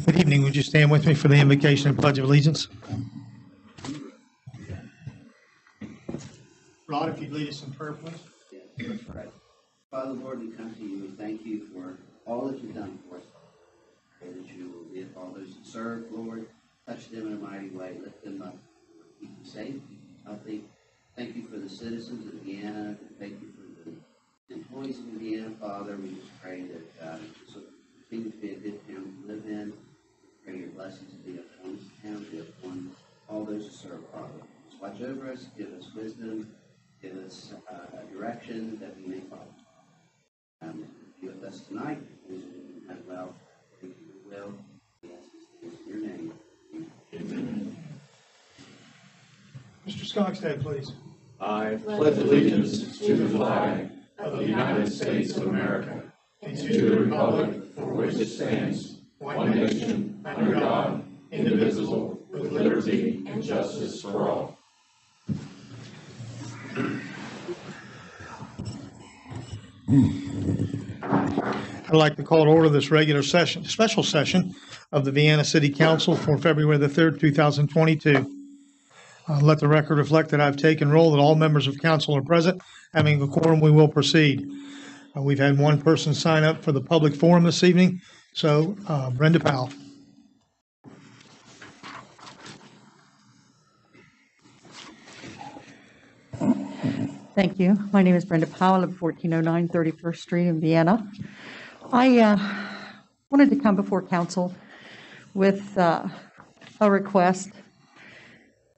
Good evening. Would you stand with me for the invocation and pledge of allegiance? Rod, if you'd lead us in prayer, please. Yes, that's right. Father, Lord, we come to you. We thank you for all that you've done for us. Pray that you will be with all those that serve, Lord. Touch them in a mighty way. Lift them up. Keep them safe, healthy. Thank you for the citizens of Vienna. Thank you for the employees in Vienna, Father. We just pray that this will continue to be a good town to live in. Pray your blessings to be upon this town, be upon all those who serve, Father. Just watch over us, give us wisdom, give us a direction that we may follow. Be with us tonight. We have well, according to your will. We ask these things in your name. Amen. Mr. Skogstad, please. I pledge allegiance to the flag of the United States of America and to the republic for which it stands, one nation, under God, indivisible, with liberty and justice for all. I'd like to call to order this regular session, special session of the Vienna City Council for February the 3rd, 2022. Let the record reflect that I've taken roll, that all members of council are present. Having a quorum, we will proceed. We've had one person sign up for the public forum this evening, so Brenda Powell. Thank you. My name is Brenda Powell of 1409 31st Street in Vienna. I wanted to come before council with a request.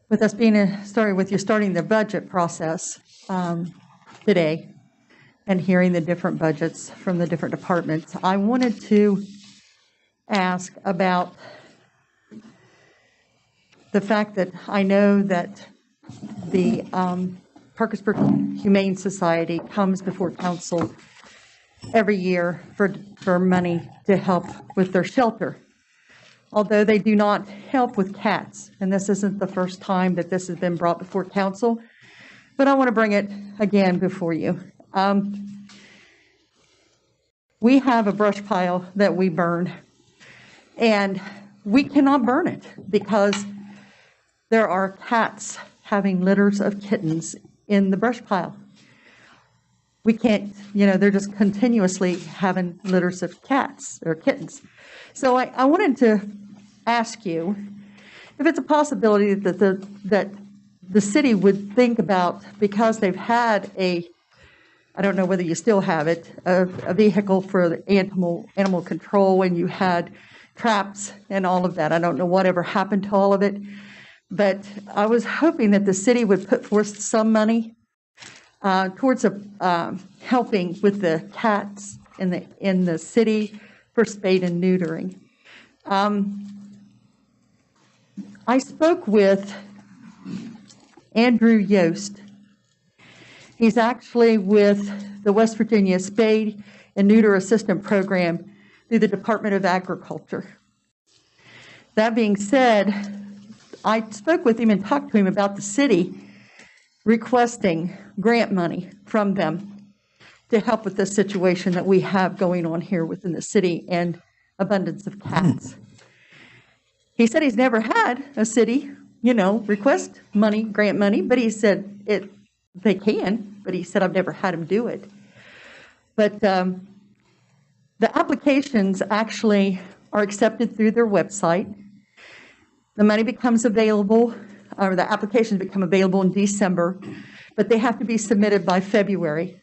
With us being starting the budget process today and hearing the different budgets from the different departments, I wanted to ask about the fact that I know that the Parkersburg Humane Society comes before council every year for money to help with their shelter. Although they do not help with cats, and this isn't the first time that this has been brought before council, but I want to bring it again before you. We have a brush pile that we burn, and we cannot burn it because there are cats having litters of kittens in the brush pile. We can't, they're just continuously having litters of cats or kittens. So I wanted to ask you if it's a possibility that the city would think about, because they've had I don't know whether you still have it, a vehicle for the animal control, and you had traps and all of that. I don't know whatever happened to all of it, but I was hoping that the city would put forth some money towards helping with the cats in the city for spade and neutering. I spoke with Andrew Yost. He's actually with the West Virginia Spade and Neuter Assistant Program through the Department of Agriculture. That being said, I spoke with him and talked to him about the city requesting grant money from them to help with this situation that we have going on here within the city and abundance of cats. He said he's never had a city, request money, grant money, but he said they can, but he said I've never had them do it. But the applications actually are accepted through their website. The money becomes available, or the applications become available in December, but they have to be submitted by February.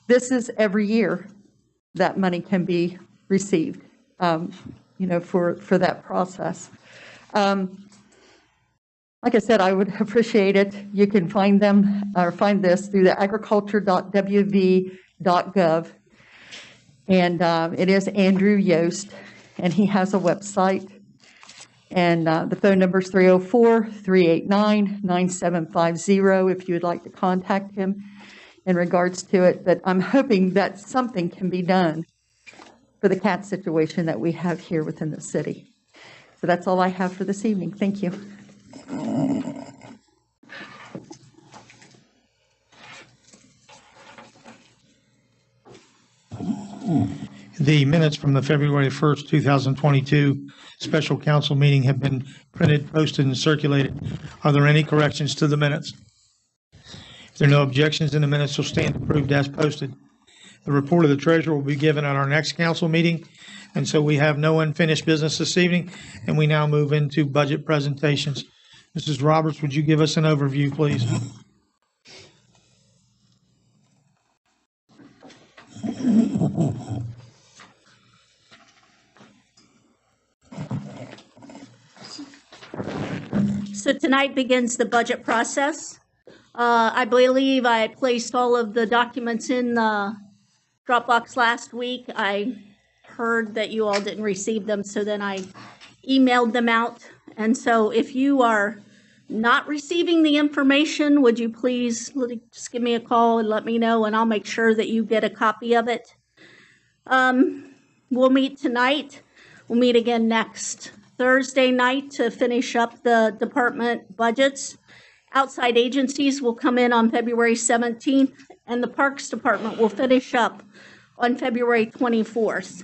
This is every year that money can be received, for that process. Like I said, I would appreciate it. You can find them or find this through the agriculture.wv.gov. And it is Andrew Yost, and he has a website. And the phone number is 304-389-9750 if you would like to contact him in regards to it. But I'm hoping that something can be done for the cat situation that we have here within the city. So that's all I have for this evening. Thank you. The minutes from the February 1st, 2022 special council meeting have been printed, posted, and circulated. Are there any corrections to the minutes? If there are no objections, then the minutes will stand approved as posted. The report of the treasurer will be given at our next council meeting, and so we have no unfinished business this evening, and we now move into budget presentations. Mrs. Roberts, would you give us an overview, please? So tonight begins the budget process. I believe I had placed all of the documents in the Dropbox last week. I heard that you all didn't receive them, so then I emailed them out. And so if you are not receiving the information, would you please just give me a call and let me know, and I'll make sure that you get a copy of it. We'll meet tonight. We'll meet again next Thursday night to finish up the department budgets. Outside agencies will come in on February 17th, and the Parks Department will finish up on February 24th.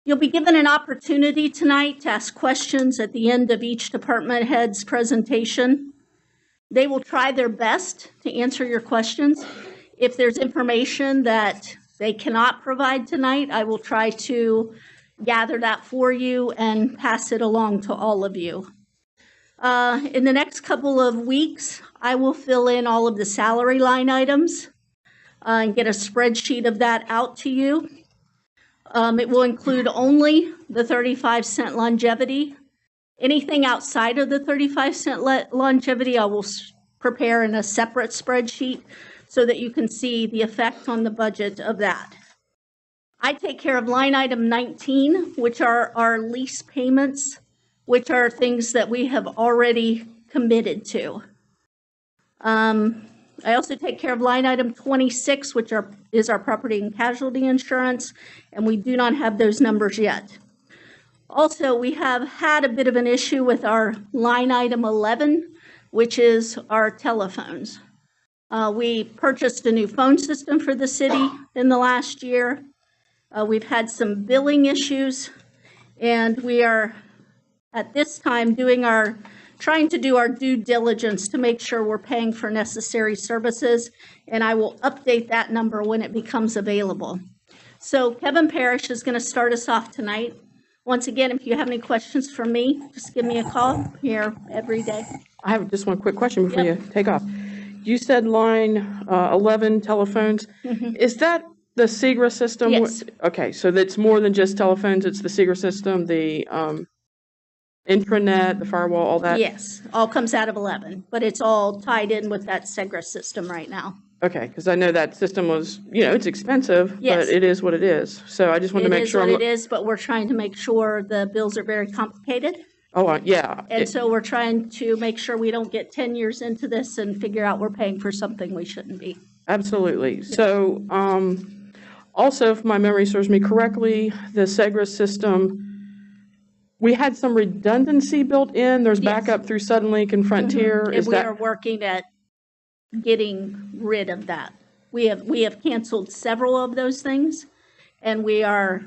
You'll be given an opportunity tonight to ask questions at the end of each department head's presentation. They will try their best to answer your questions. If there's information that they cannot provide tonight, I will try to gather that for you and pass it along to all of you. In the next couple of weeks, I will fill in all of the salary line items and get a spreadsheet of that out to you. It will include only the 35-cent longevity. Anything outside of the 35-cent longevity, I will prepare in a separate spreadsheet so that you can see the effect on the budget of that. I take care of line item 19, which are our lease payments, which are things that we have already committed to. I also take care of line item 26, which is our property and casualty insurance, and we do not have those numbers yet. Also, we have had a bit of an issue with our line item 11, which is our telephones. We purchased a new phone system for the city in the last year. We've had some billing issues, and we are at this time trying to do our due diligence to make sure we're paying for necessary services, and I will update that number when it becomes available. So Kevin Parrish is going to start us off tonight. Once again, if you have any questions for me, just give me a call. I'm here every day. I have just one quick question before Yep. you take off. You said line 11 telephones. Is that the SIGRA system? Yes. Okay, so that's more than just telephones. It's the SIGRA system, the intranet, the firewall, all that? Yes, all comes out of 11, but it's all tied in with that SEGRA system right now. Okay, because I know that system was, it's expensive, Yes. but it is what it is. So I just wanted to make sure. It is what it is, but we're trying to make sure the bills are very complicated. Oh, yeah. And so we're trying to make sure we don't get 10 years into this and figure out we're paying for something we shouldn't be. Absolutely. So also, if my memory serves me correctly, the SEGRA system, we had some redundancy built in. There's Yes. backup through Suddenlink and Frontier. And Is we that are working at getting rid of that. We have canceled several of those things, and we are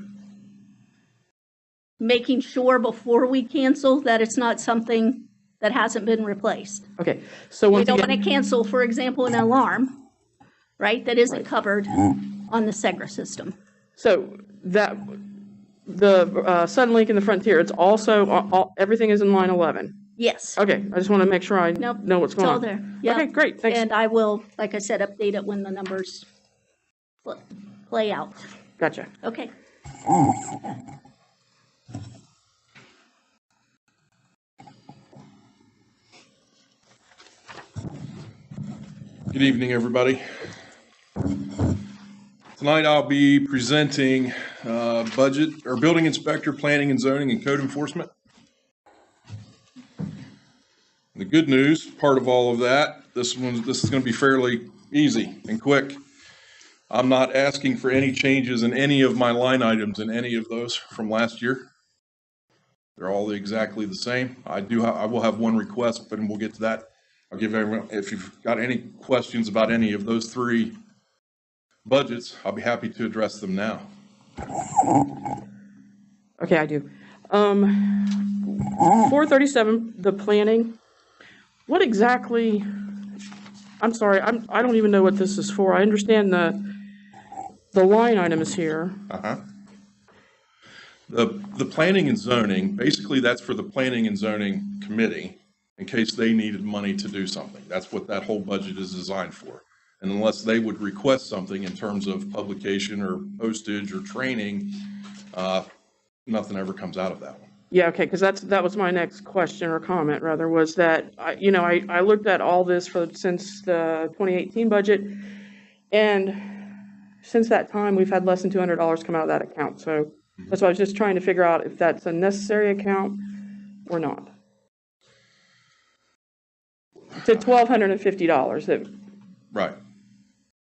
making sure before we cancel that it's not something that hasn't been replaced. okay? So We once don't want again, to cancel, for example, an alarm, right, that isn't covered on the SEGRA system. so that the Suddenlink and the Frontier, it's also everything is in line 11. Yes. Okay, I just want to make sure I Nope, know what's it's going all on. there. Yep. Okay, great. Thanks. And I will, like I said, update it when the numbers play out. Gotcha. Okay. Good evening, everybody. Tonight I'll be presenting budget or building inspector, planning and zoning, and code enforcement. The good news, part of all of that, this is going to be fairly easy and quick. I'm not asking for any changes in any of my line items in any of those from last year. They're all exactly the same. I will have one request, but we'll get to that. I'll give everyone, if you've got any questions about any of those three budgets, I'll be happy to address them now. Okay, I do. 437, the planning. What exactly, I'm sorry, I don't even know what this is for. I understand the line item is here. Uh-huh. The planning and zoning, basically that's for the planning and zoning committee in case they needed money to do something. That's what that whole budget is designed for. And unless they would request something in terms of publication or postage or training, nothing ever comes out of that one. Yeah, okay, because that was my next question or comment, rather, was that, I looked at all this since the 2018 budget, and since that time, we've had less than $200 come out of that account. So that's why I was just trying to figure out if that's a necessary account or not. To $1,250 that. Right.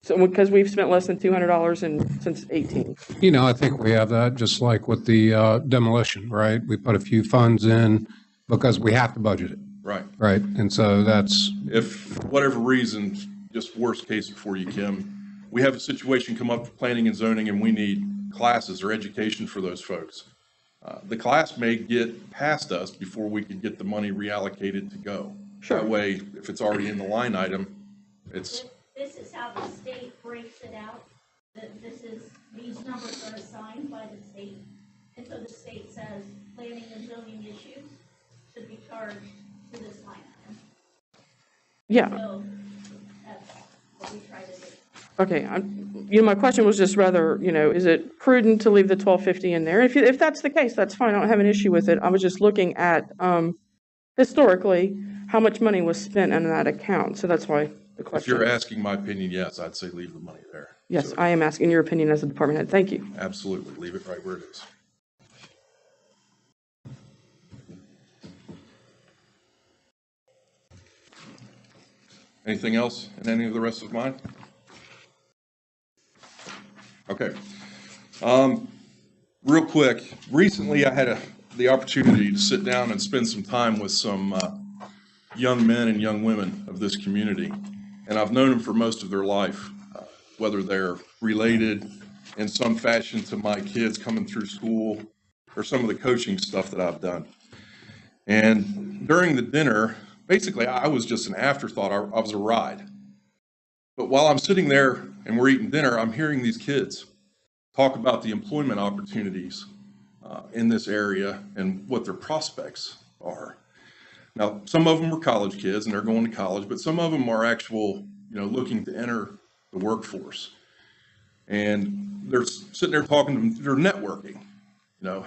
So, because we've spent less than $200 since 18. I think we have that, just like with the demolition, right? We put a few funds in because we have to budget it, Right. right? And so that's, If, for whatever reason, just worst case for you, Kim, we have a situation come up for planning and zoning and we need classes or education for those folks. The class may get past us before we could get the money reallocated to go. Sure. That way, if it's already in the line item, it's, This is how the state breaks it out. These numbers are assigned by the state. And so the state says planning and zoning issues should be charged to this line item. Yeah. So that's what we try to do. Okay, my question was just rather, is it prudent to leave the 1250 in there? If that's the case, that's fine. I don't have an issue with it. I was just looking at historically how much money was spent in that account. So that's why the if question. you're asking my opinion, yes, I'd say leave the money there. Yes, So, I am asking your opinion as a department head. Thank you. absolutely, leave it right where it is. Anything else in any of the rest of mine? Okay. Real quick, recently I had the opportunity to sit down and spend some time with some young men and young women of this community. And I've known them for most of their life, whether they're related in some fashion to my kids coming through school or some of the coaching stuff that I've done. And during the dinner, basically I was just an afterthought. I was a ride. But while I'm sitting there and we're eating dinner, I'm hearing these kids talk about the employment opportunities in this area and what their prospects are. Now, some of them are college kids and they're going to college, but some of them are actual, looking to enter the workforce. And they're sitting there talking to them, they're networking.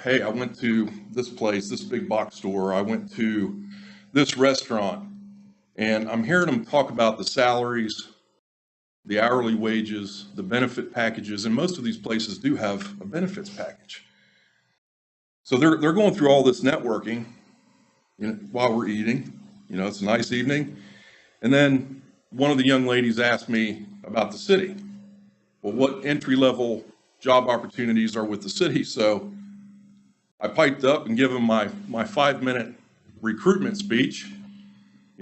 Hey, I went to this place, this big box store, I went to this restaurant, and I'm hearing them talk about the salaries, the hourly wages, the benefit packages, and most of these places do have a benefits package. So they're going through all this networking while we're eating. It's a nice evening. And then one of the young ladies asked me about the city. Well, what entry-level job opportunities are with the city? So I piped up and gave them my 5-minute recruitment speech,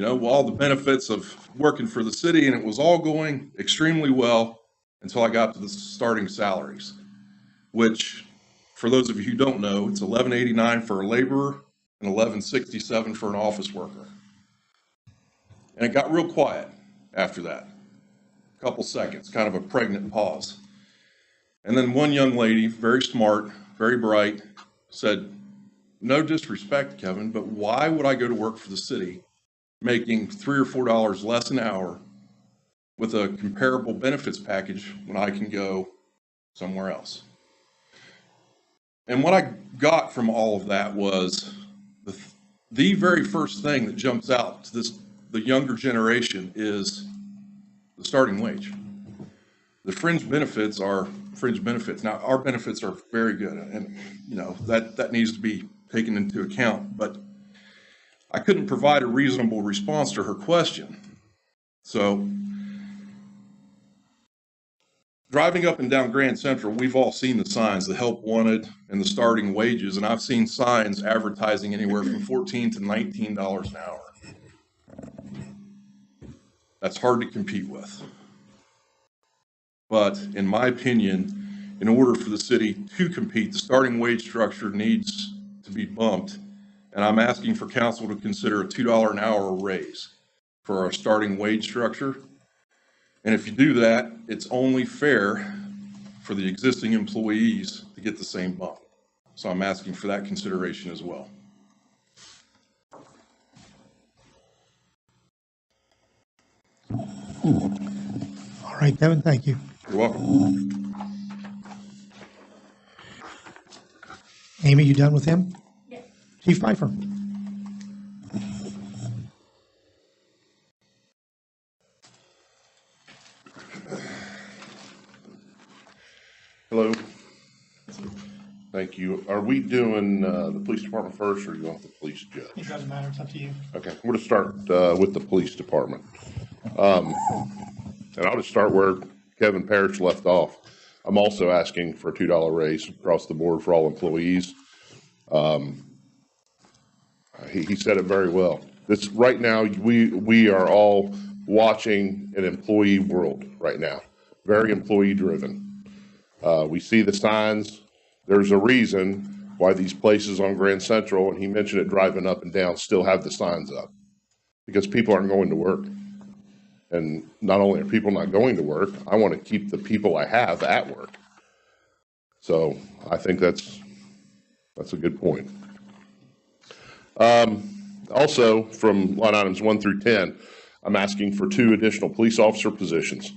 all the benefits of working for the city, and it was all going extremely well until I got to the starting salaries, which, for those of you who don't know, it's $11.89 for a laborer and $11.67 for an office worker. And it got real quiet after that. A couple seconds, kind of a pregnant pause. And then one young lady, very smart, very bright, said, "No disrespect, Kevin, but why would I go to work for the city making $3 or $4 less an hour with a comparable benefits package when I can go somewhere else?" And what I got from all of that was the very first thing that jumps out to the younger generation is the starting wage. The fringe benefits are fringe benefits. Now, our benefits are very good, and that needs to be taken into account, but I couldn't provide a reasonable response to her question. So driving up and down Grand Central, we've all seen the signs, the help wanted and the starting wages, and I've seen signs advertising anywhere from $14 to $19 an hour. That's hard to compete with. But in my opinion, in order for the city to compete, the starting wage structure needs to be bumped. And I'm asking for council to consider a $2 an hour raise for our starting wage structure. And if you do that, it's only fair for the existing employees to get the same bump. So I'm asking for that consideration as well. All right, Kevin, thank you. You're welcome. Amy, you done with him? Yes. Chief Pfeiffer? Hello. Thank you. Are we doing the police department first, or you want the police It judge? doesn't matter, it's up to you. Okay, we're going to start with the police department. And I'll just start where Kevin Parrish left off. I'm also asking for a $2 raise across the board for all employees. He said it very well. This right now, we are all watching an employee world right now, very employee driven. We see the signs. There's a reason why these places on Grand Central, and he mentioned it driving up and down, still have the signs up, because people aren't going to work. And not only are people not going to work, I want to keep the people I have at work. So I think that's a good point. Also, from line items 1 through 10, I'm asking for 2 additional police officer positions.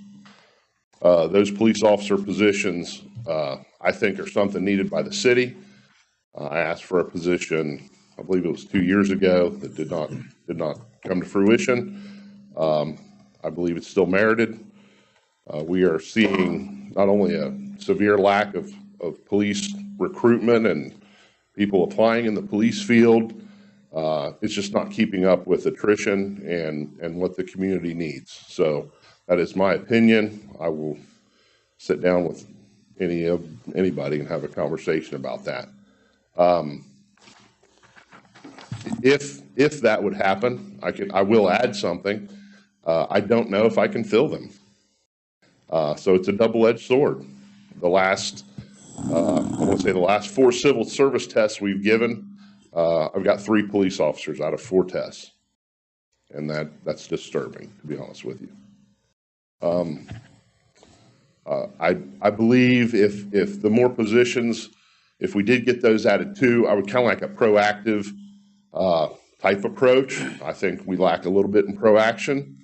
Those police officer positions, I think, are something needed by the city. I asked for a position, I believe it was 2 years ago, that did not come to fruition. I believe it's still merited. We are seeing not only a severe lack of police recruitment and people applying in the police field, it's just not keeping up with attrition and what the community needs. So that is my opinion. I will sit down with anybody and have a conversation about that. If that would happen, I will add something. I don't know if I can fill them. So it's a double-edged sword. I want to say the last 4 civil service tests we've given, I've got 3 police officers out of 4 tests. And that's disturbing, to be honest with you. I believe if the more positions, if we did get those added too, I would kind of like a proactive type approach. I think we lack a little bit in proaction.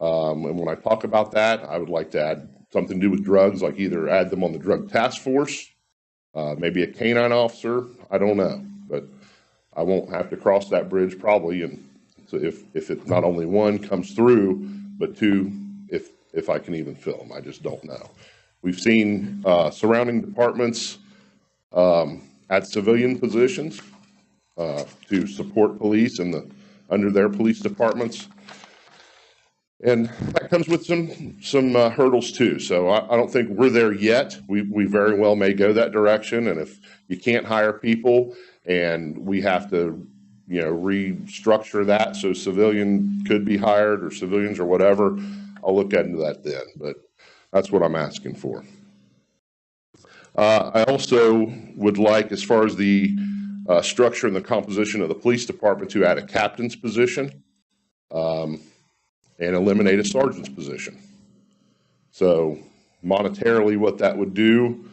And when I talk about that, I would like to add something to do with drugs, like either add them on the drug task force, maybe a canine officer. I don't know, but I won't have to cross that bridge probably. And so if it not only 1 comes through, but 2, if I can even fill them, I just don't know. We've seen surrounding departments add civilian positions to support police and under their police departments. And that comes with some hurdles too. So I don't think we're there yet. We very well may go that direction. And if you can't hire people and we have to, restructure that so civilian could be hired or civilians or whatever, I'll look into that then. But that's what I'm asking for. I also would like, as far as the structure and the composition of the police department, to add a captain's position. And eliminate a sergeant's position. So monetarily, what that would do,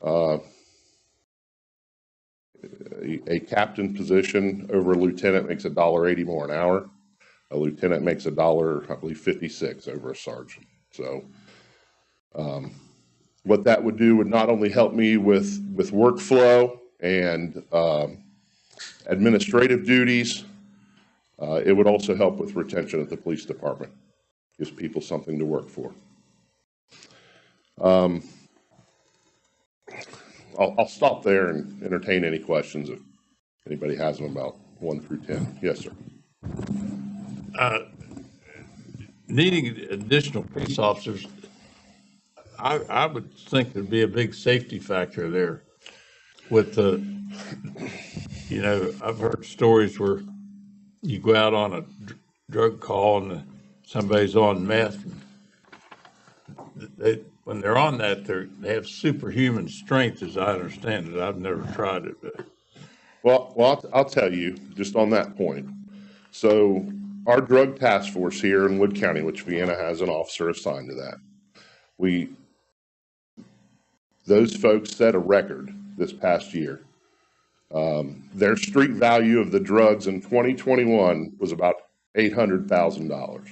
a captain position over a lieutenant makes $1.80 more an hour. A lieutenant makes $1, I believe, 56 over a sergeant. So what that would do would not only help me with workflow and administrative duties, it would also help with retention at the police department. Gives people something to work for. I'll stop there and entertain any questions if anybody has them about 1 through 10. Yes, sir. Needing additional police officers, I would think thered be a big safety factor there with I've heard stories where you go out on a drug call and somebody's on meth. when they're on that, they have superhuman strength, as I understand it. I've never tried it, but Well, I'll tell you just on that point. So our drug task force here in Wood County, which Vienna has an officer assigned to that, those folks set a record this past year. Their street value of the drugs in 2021 was about $800,000.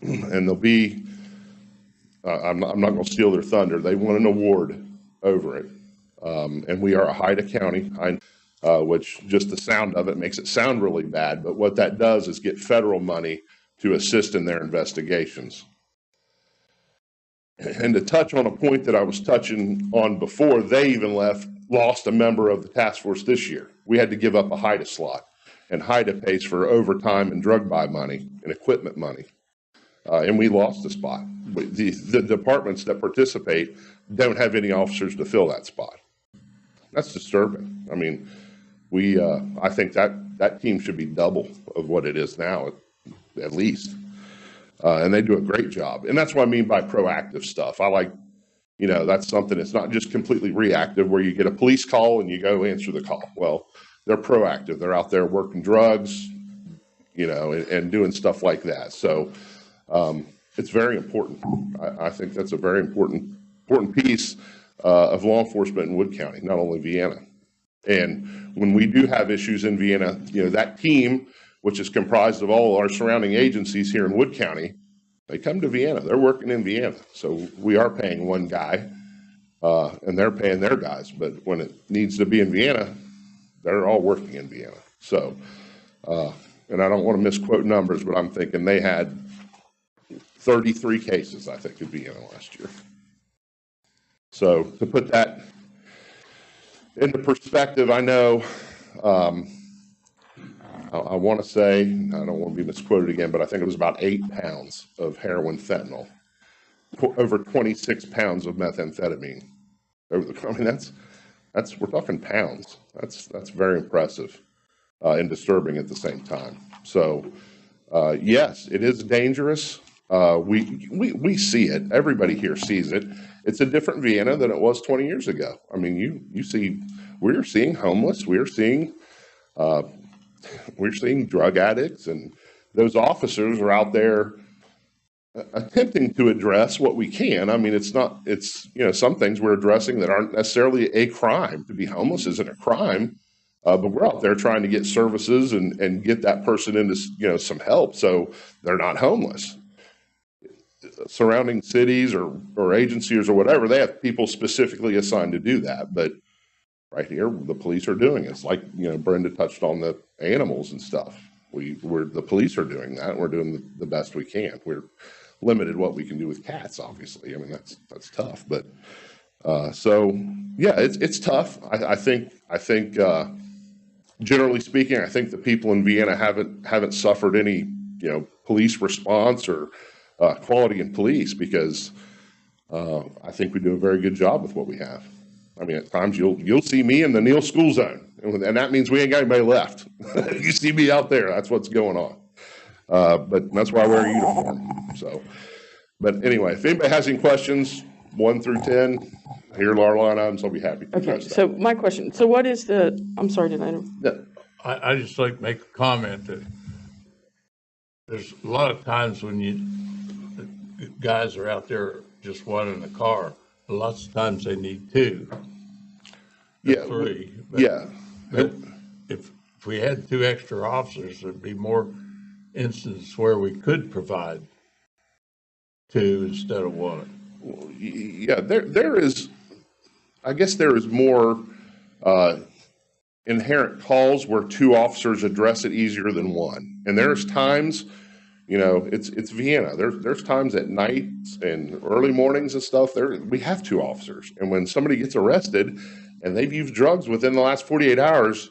And they'll be, I'm not going to steal their thunder. They won an award over it. And we are a Haida County, which just the sound of it makes it sound really bad. But what that does is get federal money to assist in their investigations. And to touch on a point that I was touching on before, they even lost a member of the task force this year. We had to give up a Haida slot, and Haida pays for overtime and drug buy money and equipment money. And we lost the spot. The departments that participate don't have any officers to fill that spot. That's disturbing. I mean, I think that team should be double of what it is now, at least. And they do a great job. And that's what I mean by proactive stuff. I like, that's something, it's not just completely reactive where you get a police call and you go answer the call. Well, they're proactive. They're out there working drugs, and doing stuff like that. So it's very important. I think that's a very important piece of law enforcement in Wood County, not only Vienna. And when we do have issues in Vienna, that team, which is comprised of all our surrounding agencies here in Wood County, they come to Vienna. They're working in Vienna. So we are paying one guy, and they're paying their guys. But when it needs to be in Vienna, they're all working in Vienna. So, and I don't want to misquote numbers, but I'm thinking they had 33 cases, I think, in Vienna last year. So to put that into perspective, I know, I want to say, I don't want to be misquoted again, but I think it was about 8 pounds of heroin fentanyl, over 26 pounds of methamphetamine. I mean, we're talking pounds. That's very impressive and disturbing at the same time. So, yes, it is dangerous. We see it. Everybody here sees it. It's a different Vienna than it was 20 years ago. I mean, we're seeing homeless. We're seeing drug addicts, and those officers are out there attempting to address what we can. I mean, some things we're addressing that aren't necessarily a crime. To be homeless isn't a crime, but we're out there trying to get services and get that person into, some help so they're not homeless. Surrounding cities or agencies or whatever, they have people specifically assigned to do that. But right here, the police are doing it. It's like, Brenda touched on the animals and stuff. The police are doing that. We're doing the best we can. We're limited what we can do with cats, obviously. I mean, that's tough. But so yeah, it's tough. I think generally speaking, I think the people in Vienna haven't suffered any police response or quality in police because I think we do a very good job with what we have. I mean, at times you'll see me in the Neal School Zone, and that means we ain't got anybody left. You see me out there, that's what's going on. But that's why I wear a uniform. So, but anyway, if anybody has any questions, 1 through 10, here are our line items. I'll be happy to address that. So my question. So what is I'm sorry, did I know? Yeah. I just like to make a comment that there's a lot of times when the guys are out there just one in the car. Lots of times they need 2, Yeah. 3. But If we had 2 extra officers, there'd be more instances where we could provide 2 instead of 1. Yeah, there is, I guess there is more inherent calls where 2 officers address it easier than 1. And there's times, it's Vienna. There's times at night and early mornings and stuff, we have 2 officers. And when somebody gets arrested and they've used drugs within the last 48 hours,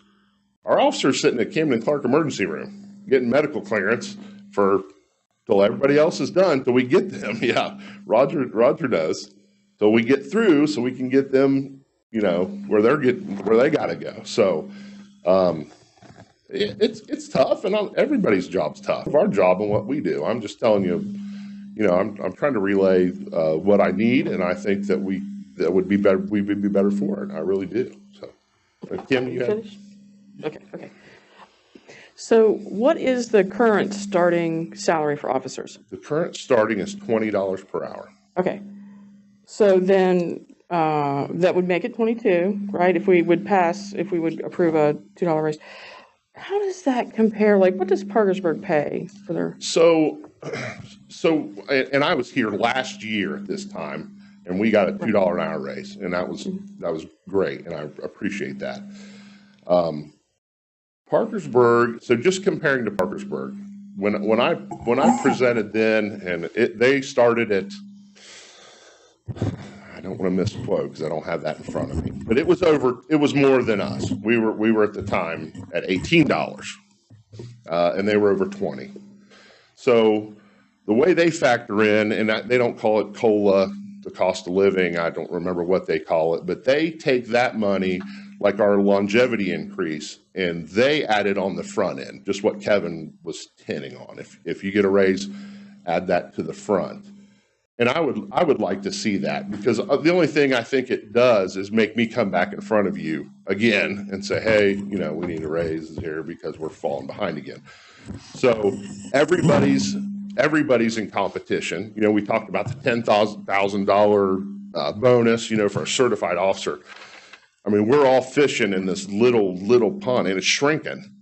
our officer's sitting at Camden Clark emergency room getting medical clearance till everybody else is done, till we get them. Yeah, Roger does. Till we get through so we can get them, where they got to go. So it's tough, and everybody's job's tough. Our job and what we do. I'm just telling you, I'm trying to relay what I need, and I think that would be better. We would be better for it. I really do. So, Kim, you have? Finished? Okay. So what is the current starting salary for officers? The current starting is $20 per hour. Okay. So then, that would make it 22, right? If we would approve a $2 raise. How does that compare? Like, what does Parkersburg pay for their? So, and I was here last year at this time, and we got a $2 an hour raise, and that was great, and I appreciate that. Parkersburg. So just comparing to Parkersburg, when I presented then, and they started at, I don't want to misquote because I don't have that in front of me, but it was more than us. We were at the time at $18, and they were over 20. So the way they factor in, and they don't call it COLA, the cost of living, I don't remember what they call it, but they take that money like our longevity increase, and they add it on the front end, just what Kevin was hinting on. If you get a raise, add that to the front. And I would like to see that, because the only thing I think it does is make me come back in front of you again and say, hey, we need a raise here because we're falling behind again. So everybody's in competition. We talked about the $10,000 bonus, for a certified officer. I mean, we're all fishing in this little pond, and it's shrinking.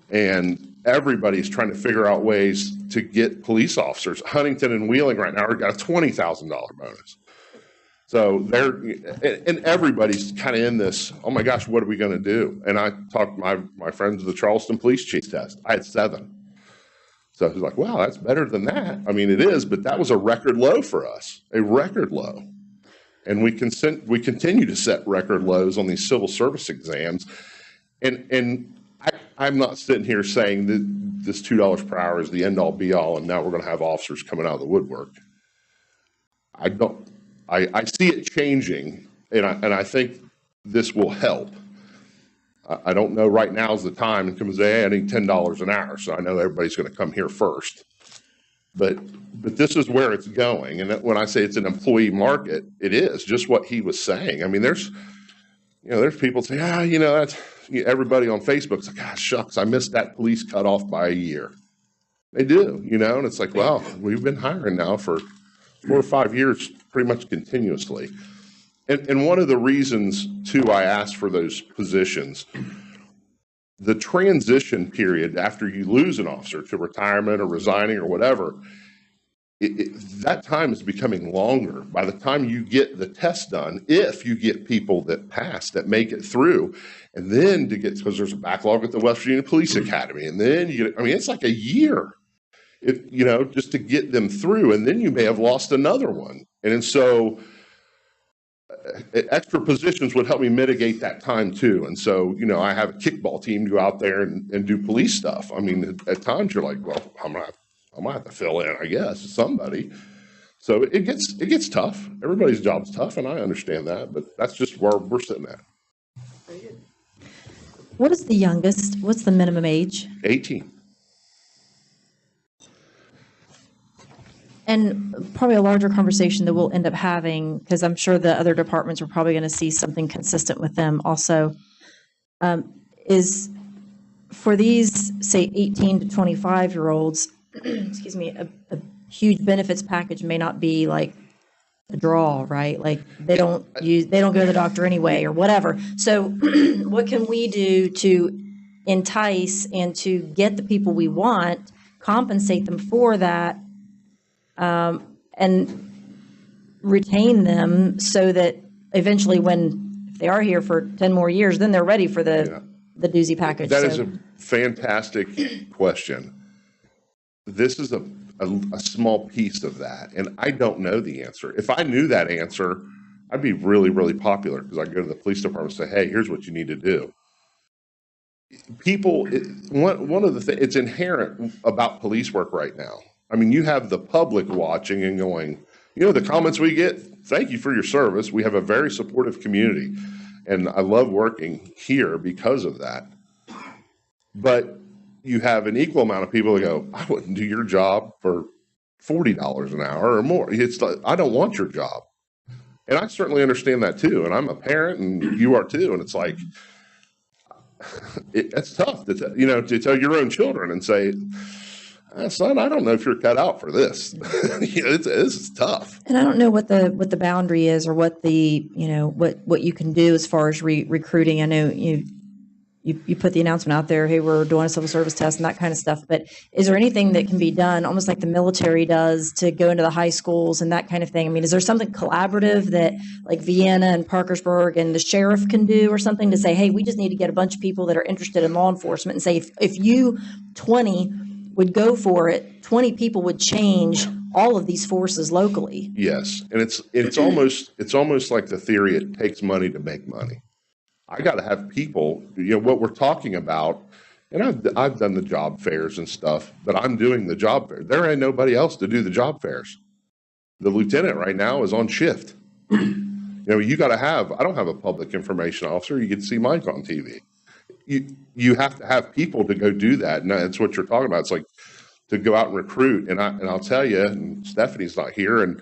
And everybody's trying to figure out ways to get police officers. Huntington and Wheeling right now got a $20,000 bonus. So and everybody's kind of in this, oh my gosh, what are we going to do? And I talked to my friends of the Charleston Police Chief test. I had 7. So he's like, wow, that's better than that. I mean, it is, but that was a record low for us, a record low. And we continue to set record lows on these civil service exams. And I'm not sitting here saying that this $2 per hour is the end all be all, and now we're going to have officers coming out of the woodwork. I see it changing, and I think this will help. I don't know right now is the time, and come say, hey, I need $10 an hour, so I know everybody's going to come here first. But this is where it's going. And when I say it's an employee market, it is just what he was saying. I mean, there's people say, that's everybody on Facebook's like, gosh, shucks, I missed that police cutoff by a year. They do, and it's like, well, we've been hiring now for 4 or 5 years, pretty much continuously. And one of the reasons too, I asked for those positions, the transition period after you lose an officer to retirement or resigning or whatever, that time is becoming longer. By the time you get the test done, if you get people that pass, that make it through, and then because there's a backlog at the West Virginia Police Academy, and then it's like a year, just to get them through, and then you may have lost another one. And so extra positions would help me mitigate that time too. And so, I have a kickball team to go out there and do police stuff. I mean, at times you're like, well, I'm gonna have to fill in, I guess, somebody. So it gets tough. Everybody's job's tough, and I understand that, but that's just where we're sitting at. What is the youngest? What's the minimum age? 18. And probably a larger conversation that we'll end up having, because I'm sure the other departments are probably going to see something consistent with them also, is for these, say, 18 to 25-year-olds, excuse me, a huge benefits package may not be like a draw, right? Like they don't go to the doctor anyway or whatever. So what can we do to entice and to get the people we want, compensate them for that, and retain them so that eventually if they are here for 10 more years, then they're ready for the doozy package. That is a fantastic question. This is a small piece of that, and I don't know the answer. If I knew that answer, I'd be really, really popular, because I go to the police department and say, hey, here's what you need to do. One of the things, it's inherent about police work right now. I mean, you have the public watching and going, the comments we get, thank you for your service. We have a very supportive community, and I love working here because of that. But you have an equal amount of people that go, I wouldn't do your job for $40 an hour or more. It's like, I don't want your job. And I certainly understand that too. And I'm a parent and you are too. And it's like, it's tough to, to tell your own children and say, son, I don't know if you're cut out for this. This is tough. And I don't know what the boundary is, or what the, what you can do as far as recruiting. I know you put the announcement out there, hey, we're doing a civil service test and that kind of stuff. But is there anything that can be done, almost like the military does, to go into the high schools and that kind of thing? I mean, is there something collaborative that like Vienna and Parkersburg and the sheriff can do, or something to say, hey, we just need to get a bunch of people that are interested in law enforcement, and say, if you 20 would go for it, 20 people would change all of these forces locally. Yes, and it's almost like the theory, it takes money to make money. I got to have people, what we're talking about, and I've done the job fairs and stuff, but I'm doing the job fair. There ain't nobody else to do the job fairs. The lieutenant right now is on shift. You got to have, I don't have a public information officer. You can see Mike on TV. You have to have people to go do that. And that's what you're talking about. It's like to go out and recruit. And I'll tell you, and Stephanie's not here, and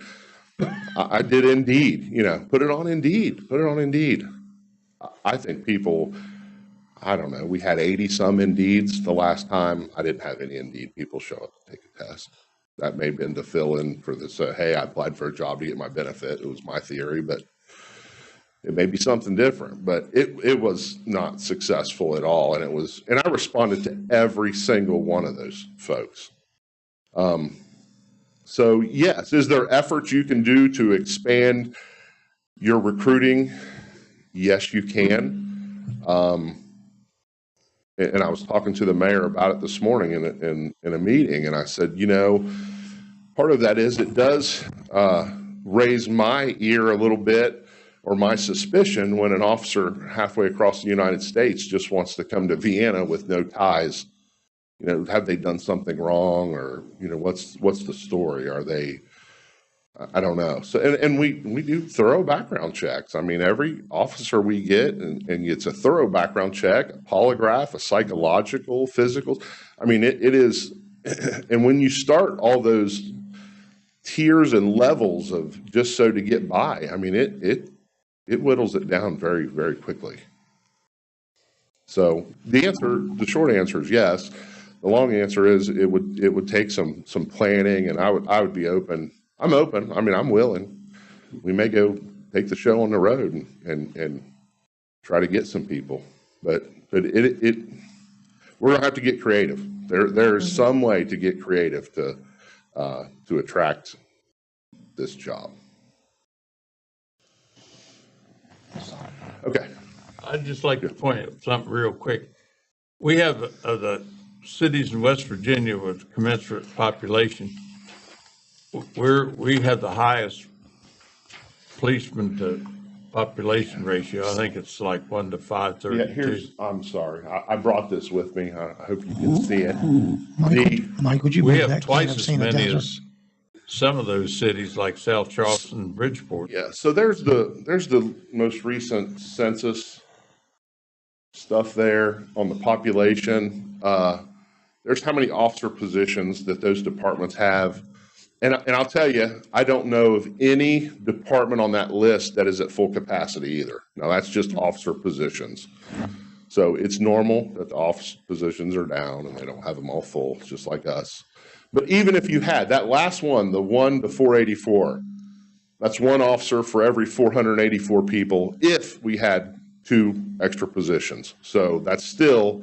I did Indeed, put it on Indeed. I think people, I don't know, we had 80 some Indeeds the last time. I didn't have any Indeed people show up to take a test. That may have been to fill in for this, hey, I applied for a job to get my benefit. It was my theory, but it may be something different. But it was not successful at all. And I responded to every single one of those folks. So yes, is there efforts you can do to expand your recruiting? Yes, you can. And I was talking to the mayor about it this morning in a meeting, and I said, part of that is it does raise my ear a little bit, or my suspicion, when an officer halfway across the United States just wants to come to Vienna with no ties. Have they done something wrong, or what's the story? Are they? I don't know. So, and we do thorough background checks. I mean, every officer we get, and it's a thorough background check, a polygraph, a psychological, physical. I mean, it is, and when you start all those tiers and levels of just so to get by, I mean, it whittles it down very, very quickly. So the short answer is yes. The long answer is it would take some planning, and I would be open. I'm open. I mean, I'm willing. We may go take the show on the road and try to get some people, but we're gonna have to get creative. There's some way to get creative to attract this job. Okay. I'd just like to point out something real quick. We have the cities in West Virginia with commensurate population. We have the highest policeman to population ratio. I think it's like 1 to 532. Yeah, I'm sorry. I brought this with me. I hope you can see it. Mike, would you We move have that twice can of as many sanitizer? as some of those cities like South Charleston and Bridgeport. Yeah, so there's the most recent census stuff there on the population. There's how many officer positions that those departments have. And I'll tell you, I don't know of any department on that list that is at full capacity either. Now, that's just officer positions. So it's normal that the officer positions are down and they don't have them all full, just like us. But even if you had that last one, the 1 to 484, that's one officer for every 484 people if we had 2 extra positions. So that's still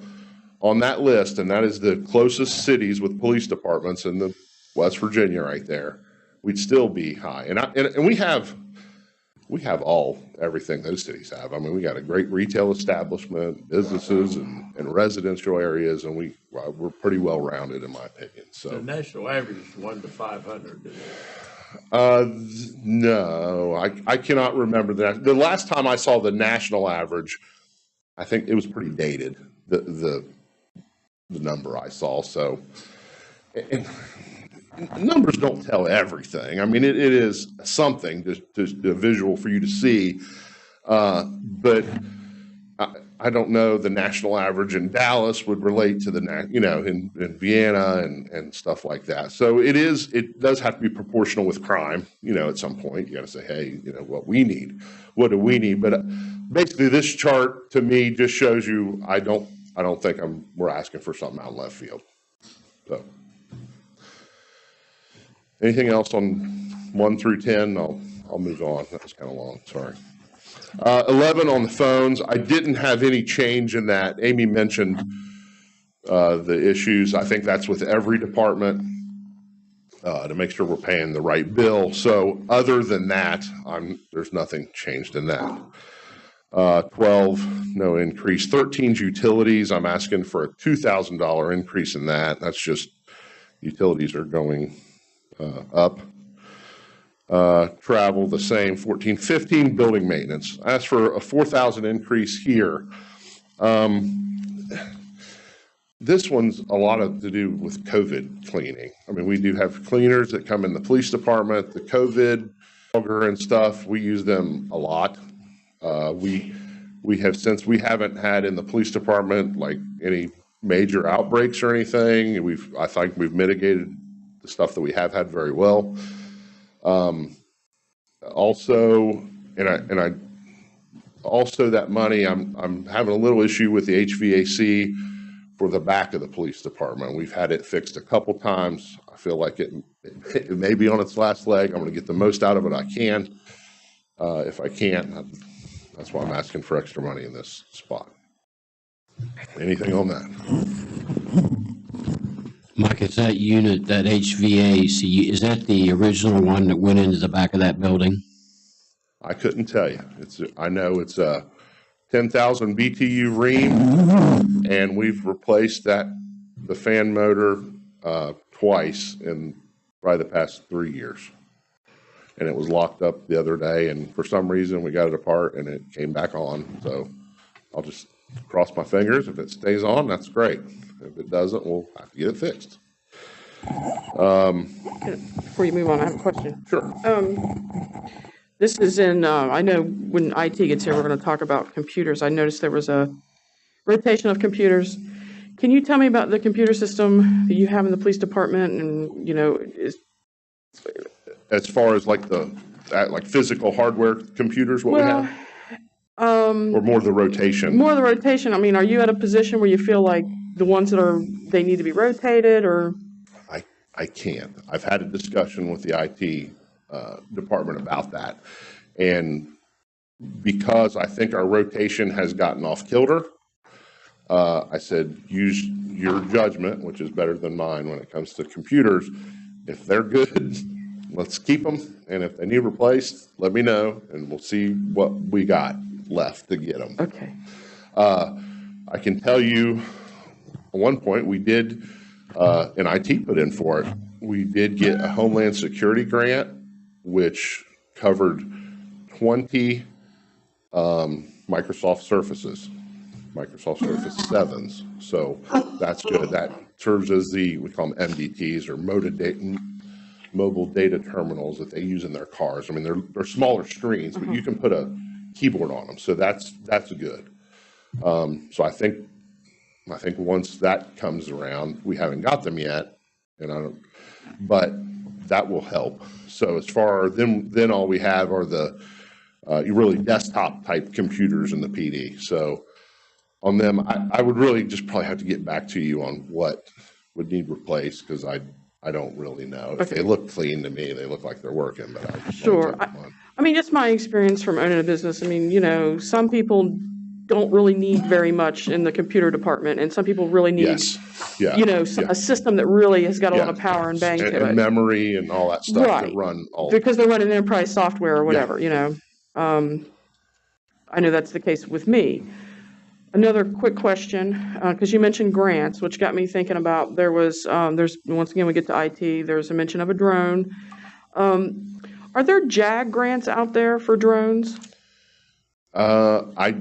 on that list, and that is the closest cities with police departments in the West Virginia right there. We'd still be high. And we have everything those cities have. I mean, we got a great retail establishment, businesses, and residential areas, and we're pretty well rounded in my opinion. So The national average is 1 to 500. No, I cannot remember that. The last time I saw the national average, I think it was pretty dated, the number I saw. So, and numbers don't tell everything. I mean, it is something to visual for you to see. But I I don't know the national average in Dallas would relate to the, in Vienna and stuff like that. So it does have to be proportional with crime, at some point. You got to say, hey, what do we need? But basically this chart to me just shows you, I don't think we're asking for something out of left field. So anything else on 1 through 10? I'll move on. That was kind of long, sorry. 11 on the phones. I didn't have any change in that. Amy mentioned the issues. I think that's with every department to make sure we're paying the right bill. So other than that, there's nothing changed in that. 12, no increase. 13's utilities. I'm asking for a $2,000 increase in that. That's just utilities are going up. Travel the same, 14. 15, building maintenance. I asked for a $4,000 increase here. This one's a lot to do with COVID cleaning. I mean, we do have cleaners that come in the police department, the COVID and stuff. We use them a lot. We haven't had in the police department like any major outbreaks or anything. I think we've mitigated the stuff that we have had very well. Also that money, I'm having a little issue with the HVAC for the back of the police department. We've had it fixed a couple times. I feel like it may be on its last leg. I'm going to get the most out of it I can. If I can't, that's why I'm asking for extra money in this spot. Anything on that? Mike, is that unit, that HVAC, is that the original one that went into the back of that building? I couldn't tell you. I know it's a 10,000 BTU ream, and we've replaced the fan motor twice in probably the past 3 years. And it was locked up the other day, and for some reason we got it apart and it came back on. So I'll just cross my fingers. If it stays on, that's great. If it doesn't, we'll have to get it fixed. Before you move on, I have a question. Sure. This is I know when IT gets here, we're going to talk about computers. I noticed there was a rotation of computers. Can you tell me about the computer system that you have in the police department and, As far as like physical hardware computers, we have? Or more the rotation? More the rotation. I mean, are you at a position where you feel like the ones they need to be rotated, or? I can't. I've had a discussion with the IT department about that. And because I think our rotation has gotten off kilter, I said, use your judgment, which is better than mine when it comes to computers. If they're good, let's keep them. And if they need replaced, let me know, and we'll see what we got left to get them. Okay. I can tell you, at one point we did, and IT put in for it, we did get a Homeland Security grant, which covered 20 Microsoft Surfaces, Microsoft Surface 7s. So that's good. That serves as we call them MDTs, or mobile data terminals that they use in their cars. I mean, they're smaller screens, but you can put a keyboard on them. So that's good. So I think once that comes around, we haven't got them yet, but that will help. So as far then all we have are the really desktop type computers in the PD. So on them, I would really just probably have to get back to you on what would need replaced, because I don't really know. If they look clean to me, they look like they're working, but I just Sure. I mean, just my experience from owning a business. I mean, some people don't really need very much in the computer department, and some people really need, a system that really has got a lot of power and bang to it. And memory and all that stuff to run all. Because they're running enterprise software or whatever, I know that's the case with me. Another quick question, because you mentioned grants, which got me thinking about, there's, once again, we get to IT, there's a mention of a drone. Are there JAG grants out there for drones? I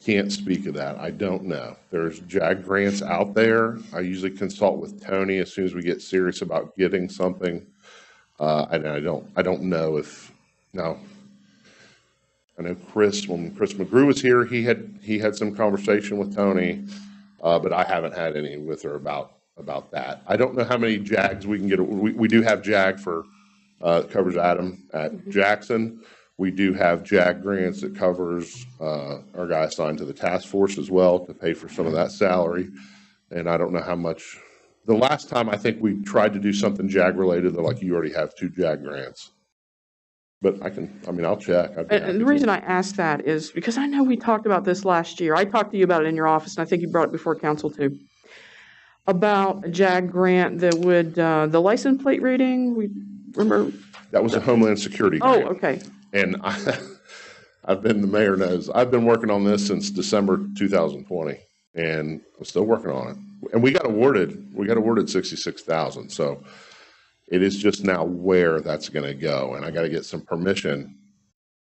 can't speak of that. I don't know. There's JAG grants out there. I usually consult with Tony as soon as we get serious about getting something. And I don't know if, no. know Chris, when Chris McGrew was here, he had some conversation with Tony, but I haven't had any with her about that. I don't know how many JAGs we can get. We do have JAG for covers Adam at Jackson. We do have JAG grants that covers our guy assigned to the task force as well to pay for some of that salary. And I don't know how much. The last time I think we tried to do something JAG related, they're like, you already have 2 JAG grants. But I'll check. And the reason I asked that is because I know we talked about this last year. I talked to you about it in your office, and I think you brought it before council too. About a JAG grant that would, the license plate reading, we remember? That was a Homeland Security grant. Oh, okay. And the mayor knows, I've been working on this since December 2020, and I'm still working on it. And we got awarded 66,000. So it is just now where that's going to go. And I got to get some permission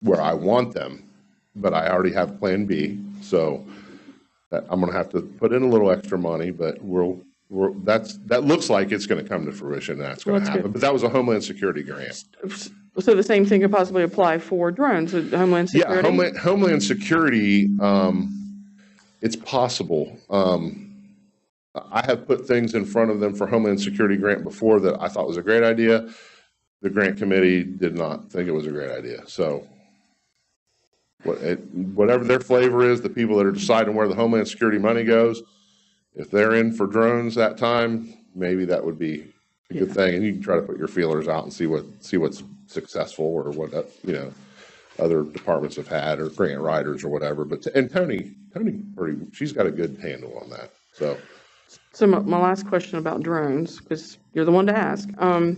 where I want them, but I already have Plan B. So I'm going to have to put in a little extra money, but that looks like it's going to come to fruition. That's going to happen. Good. But that was a Homeland Security grant. So the same thing could possibly apply for drones, Homeland Security? Yeah, Homeland Security, it's possible. I have put things in front of them for Homeland Security grant before that I thought was a great idea. The grant committee did not think it was a great idea. So whatever their flavor is, the people that are deciding where the Homeland Security money goes, if they're in for drones that time, maybe that would be a good thing. And you can try to put your feelers out and see what's successful or what other departments have had or grant writers or whatever. But Tony, she's got a good handle on that. So my last question about drones, because you're the one to ask. I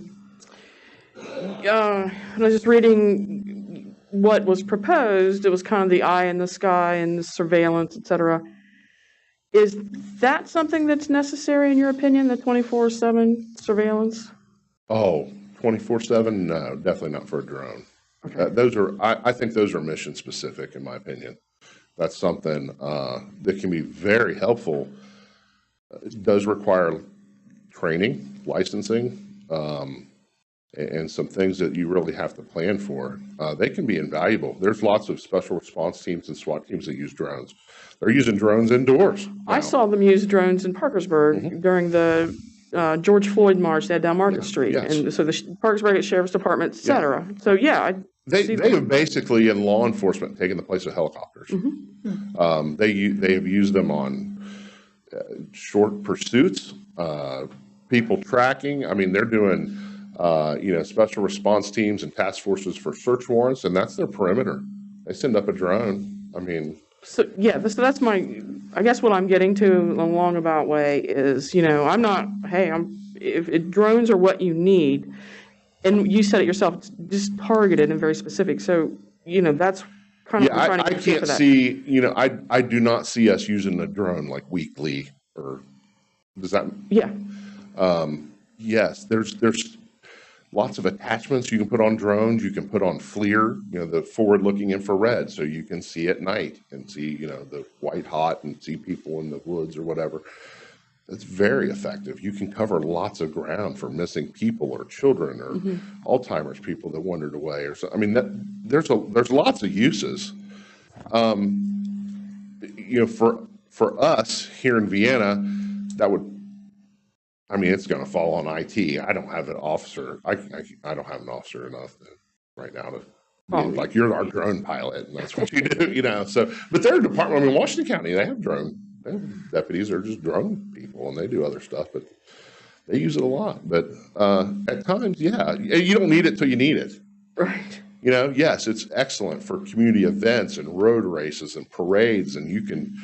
was just reading what was proposed. It was kind of the eye in the sky and the surveillance, et cetera. Is that something that's necessary in your opinion, the 24/7 surveillance? Oh, 24/7? No, definitely not for a drone. Okay. I think those are mission specific in my opinion. That's something that can be very helpful. It does require training, licensing, and some things that you really have to plan for. They can be invaluable. There's lots of special response teams and SWAT teams that use drones. They're using drones indoors now. I saw them use drones in Parkersburg during the George Floyd march they had down Market Street. Yes. And so the Parkersburg Sheriff's Department, et cetera. Yeah. So yeah, they have basically in law enforcement taken the place of helicopters. Mm-hmm. They have used them on short pursuits, people tracking. I mean, they're doing special response teams and task forces for search warrants, and that's their perimeter. They send up a drone. I mean, so that's I guess what I'm getting to in a long about way is, if drones are what you need, and you said it yourself, it's just targeted and very specific. So, that's kind of what I'm trying to get for that. I can't see, I do not see us using a drone like weekly or does that? Yeah. Yes, there's lots of attachments you can put on drones. You can put on FLIR, the forward-looking infrared, so you can see at night and see, the white hot and see people in the woods or whatever. That's very effective. You can cover lots of ground for missing people or children or Alzheimer's people that wandered away or so. I mean, there's lots of uses. For us here in Vienna, it's going to fall on IT. I don't have an officer. I don't have an officer enough right now to like you're our drone pilot, and that's what you do, So, but their department. Washington County, they have deputies. They're just drone people, and they do other stuff, but they use it a lot. But at times, you don't need it till you need it. Right. Yes, it's excellent for community events and road races and parades, and you can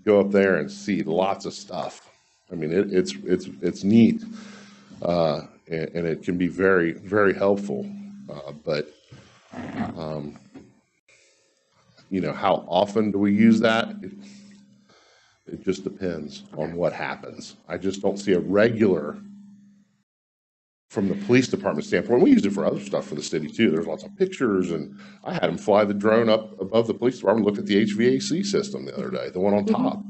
go up there and see lots of stuff. I mean, it's neat, and it can be very, very helpful. But how often do we use that? It just depends on what happens. I just don't see a regular, from the police department standpoint. We use it for other stuff for the city too. There's lots of pictures, and I had them fly the drone up above the police department, looked at the HVAC system the other day, the one on top.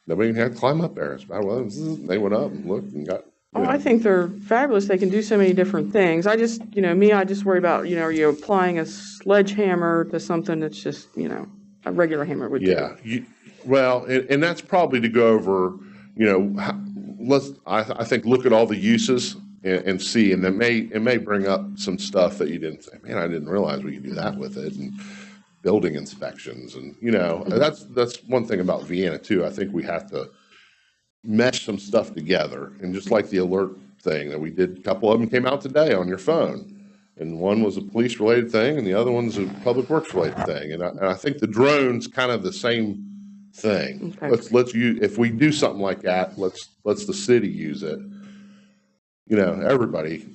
Nobody had to climb up there. It's about, they went up and looked and got Oh, I think they're fabulous. They can do so many different things. I just, I just worry about, are you applying a sledgehammer to something that's just, a regular hammer would do? Yeah. Well, and that's probably to go over, I think look at all the uses and see, and it may bring up some stuff that you didn't think, man, I didn't realize we could do that with it, and building inspections, and that's one thing about Vienna too. I think we have to mesh some stuff together, and just like the alert thing that we did, a couple of them came out today on your phone, and one was a police related thing, and the other one's a public works related thing, and I think the drone's kind of the same thing. Okay. Let's use, if we do something like that, let's the city use it. Everybody,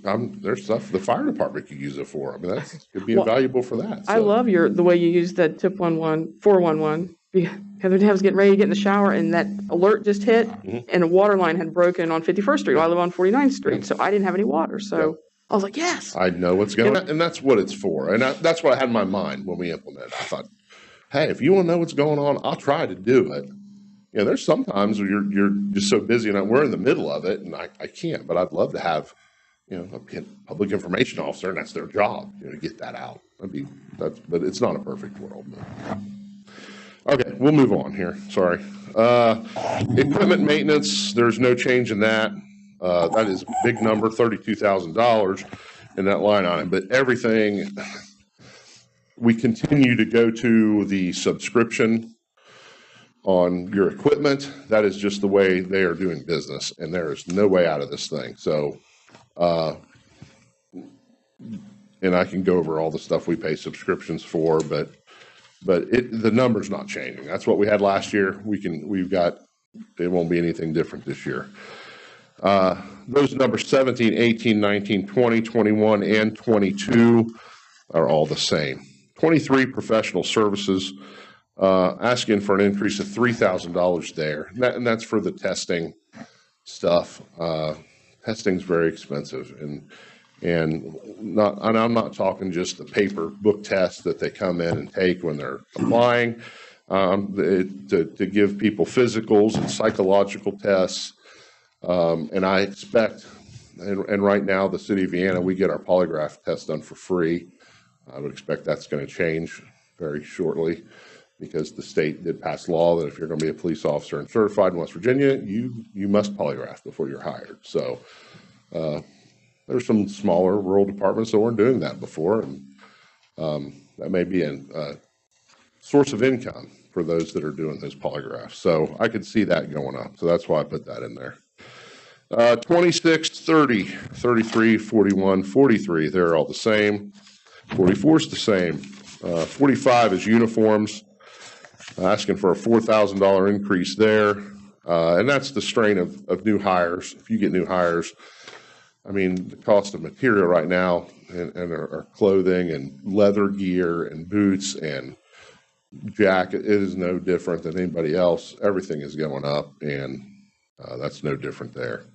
there's stuff the fire department could use it for. I mean, that could be valuable for that. I love the way you use the tip 411. Because I was getting ready to get in the shower and that alert just hit, and a water line had broken on 51st Street. Well, I live on 49th Street, so I didn't have any water. So I was like, yes. I know what's going on, and that's what it's for. And that's what I had in my mind when we implemented. I thought, hey, if you want to know what's going on, I'll try to do it. There's sometimes where you're just so busy, and we're in the middle of it, and I can't. But I'd love to have, a public information officer, and that's their job, to get that out. But it's not a perfect world. No. Okay, we'll move on here. Sorry. Equipment maintenance, there's no change in that. That is a big number, $32,000 in that line item. But everything, we continue to go to the subscription on your equipment. That is just the way they are doing business, and there is no way out of this thing. So, and I can go over all the stuff we pay subscriptions for, but the number's not changing. That's what we had last year. It won't be anything different this year. Those numbers 17, 18, 19, 20, 21, and 22 are all the same. 23 professional services, asking for an increase of $3,000 there. And that's for the testing stuff. Testing's very expensive, and I'm not talking just the paper book test that they come in and take when they're applying, to give people physicals and psychological tests. And I expect, and right now the city of Vienna, we get our polygraph test done for free. I would expect that's going to change very shortly, because the state did pass law that if you're going to be a police officer and certified in West Virginia, you must polygraph before you're hired. So there's some smaller rural departments that weren't doing that before, and that may be a source of income for those that are doing those polygraphs. So I could see that going up. So that's why I put that in there. 26, 30, 33, 41, 43, they're all the same. 44 is the same. 45 is uniforms, asking for a $4,000 increase there. And that's the strain of new hires. If you get new hires, the cost of material right now and our clothing and leather gear and boots and jacket, it is no different than anybody else. Everything is going up, and that's no different there.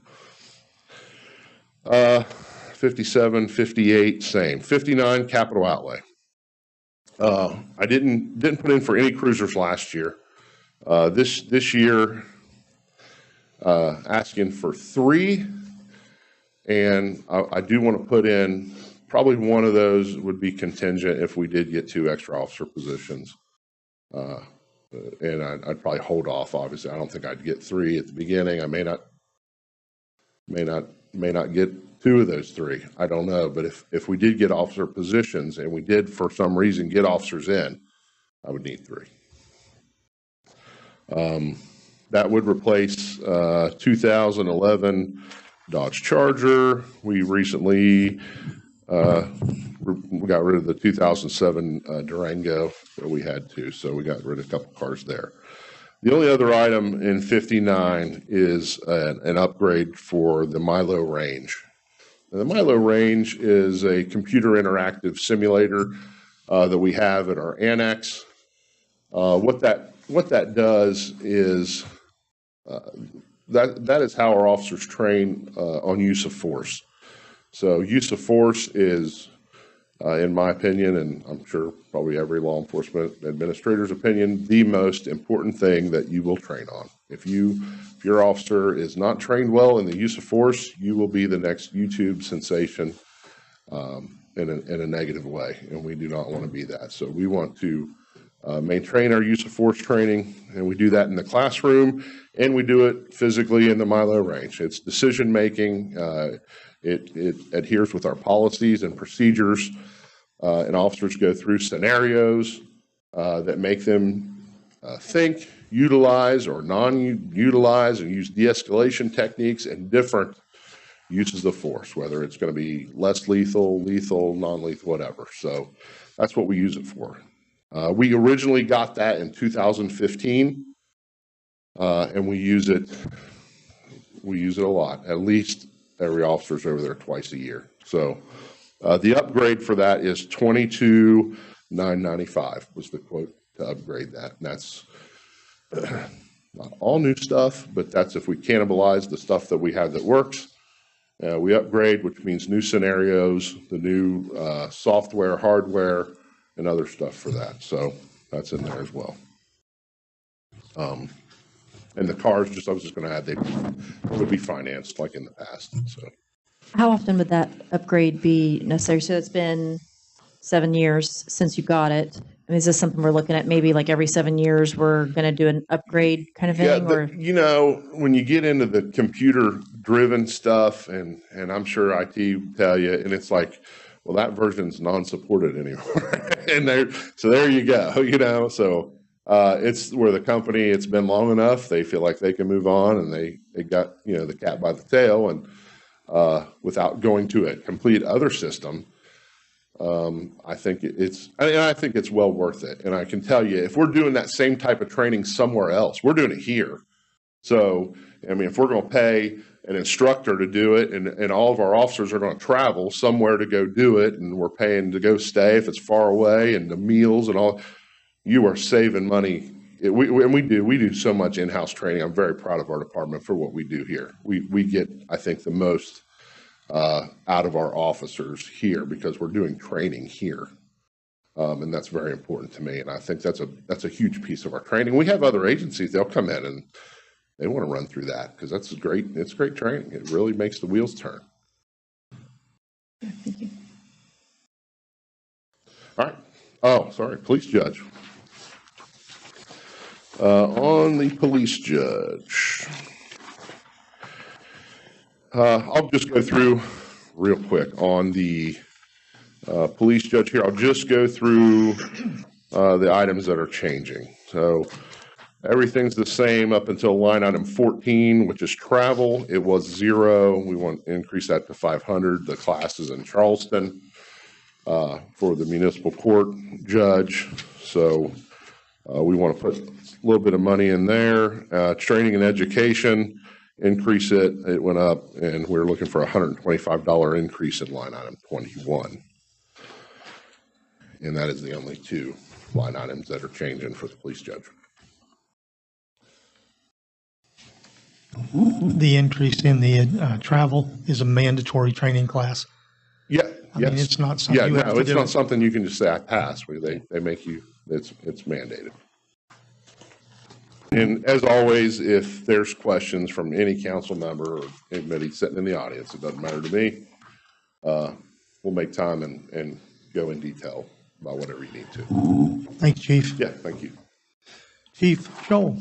57, 58, same. 59, capital outlay. I didn't put in for any cruisers last year. This year, asking for 3, and I do want to put in, probably one of those would be contingent if we did get 2 extra officer positions. And I'd probably hold off. Obviously, I don't think I'd get 3 at the beginning. I may not get 2 of those 3. I don't know. But if we did get officer positions, and we did for some reason get officers in, I would need 3. That would replace 2011 Dodge Charger. We recently we got rid of the 2007 Durango that we had too, so we got rid of a couple cars there. The only other item in 59 is an upgrade for the Milo range. Now, the Milo range is a computer interactive simulator that we have at our annex. What that does is that is how our officers train on use of force. So use of force is, in my opinion, and I'm sure probably every law enforcement administrator's opinion, the most important thing that you will train on If your officer is not trained well in the use of force, you will be the next YouTube sensation in a negative way, and we do not want to be that. So we want to maintain our use of force training, and we do that in the classroom, and we do it physically in the Milo range. It's decision making. It adheres with our policies and procedures, and officers go through scenarios that make them think, utilize, or non-utilize, and use de-escalation techniques and different uses of force, whether it's going to be less lethal, lethal, non-lethal, whatever. So that's what we use it for. We originally got that in 2015, and we use it a lot. At least every officer's over there twice a year. So the upgrade for that is $22,995 was the quote to upgrade that. And that's not all new stuff, but that's if we cannibalize the stuff that we have that works. We upgrade, which means new scenarios, the new software, hardware, and other stuff for that. So that's in there as well. And the cars, I was just going to add, they would be financed like in the past. So How often would that upgrade be necessary? So it's been 7 years since you got it. I mean, is this something we're looking at maybe like every 7 years we're going to do an upgrade kind of thing? Or when you get into the computer driven stuff, and I'm sure IT will tell you, and it's like, well, that version's non-supported anymore. And there you go, so it's where the company, it's been long enough, they feel like they can move on, and they got, the cat by the tail, and without going to a complete other system. I think it's well worth it. And I can tell you, if we're doing that same type of training somewhere else, we're doing it here. So, I mean, if we're going to pay an instructor to do it, and all of our officers are going to travel somewhere to go do it, and we're paying to go stay if it's far away, and the meals and all, you are saving money. We do so much in-house training. I'm very proud of our department for what we do here. We get, I think, the most out of our officers here because we're doing training here. And that's very important to me. And I think that's a huge piece of our training. We have other agencies, they'll come in and they want to run through that because it's great training. It really makes the wheels turn. Thank you. All right. Oh, sorry, police judge. On the police judge, I'll just go through real quick on the police judge here. I'll just go through the items that are changing. So everything's the same up until line item 14, which is travel. It was 0. We want to increase that to 500. The class is in Charleston for the municipal court judge. So we want to put a little bit of money in there. Training and education, increase it. It went up, and we're looking for a $125 increase in line item 21. And that is the only two line items that are changing for the police judge. The increase in the travel is a mandatory training class. Yeah. I mean, it's not something you have to do. It's not something you can just say, I pass. They make you, it's mandated. And as always, if there's questions from any council member or anybody sitting in the audience, it doesn't matter to me. We'll make time and go in detail about whatever you need to. Thanks, Chief. Yeah, thank you. Chief Joel.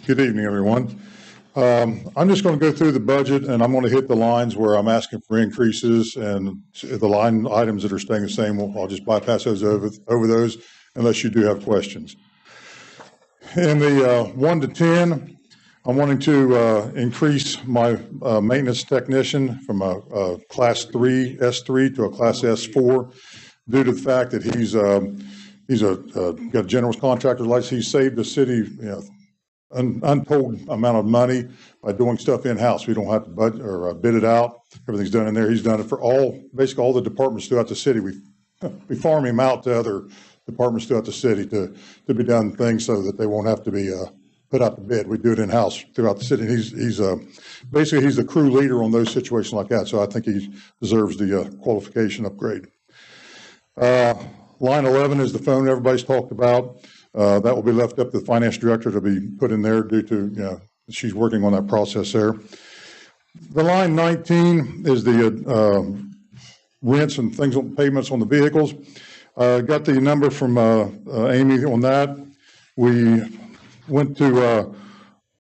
Good evening, everyone. I'm just going to go through the budget, and I'm going to hit the lines where I'm asking for increases, and the line items that are staying the same, I'll just bypass those over those unless you do have questions. In the 1 to 10, I'm wanting to increase my maintenance technician from a Class 3 S3 to a Class S4 due to the fact that he's got a general contractor's license. He saved the city, untold amount of money by doing stuff in-house. We don't have to budget or bid it out. Everything's done in there. He's done it for basically all the departments throughout the city. We farm him out to other departments throughout the city to be done things so that they won't have to be put out the bid. We do it in-house throughout the city. He's basically, he's the crew leader on those situations like that, so I think he deserves the qualification upgrade. Line 11 is the phone everybody's talked about. That will be left up to the finance director to be put in there due to, she's working on that process there. The line 19 is the rents and things on payments on the vehicles. Got the number from Amy on that. We went to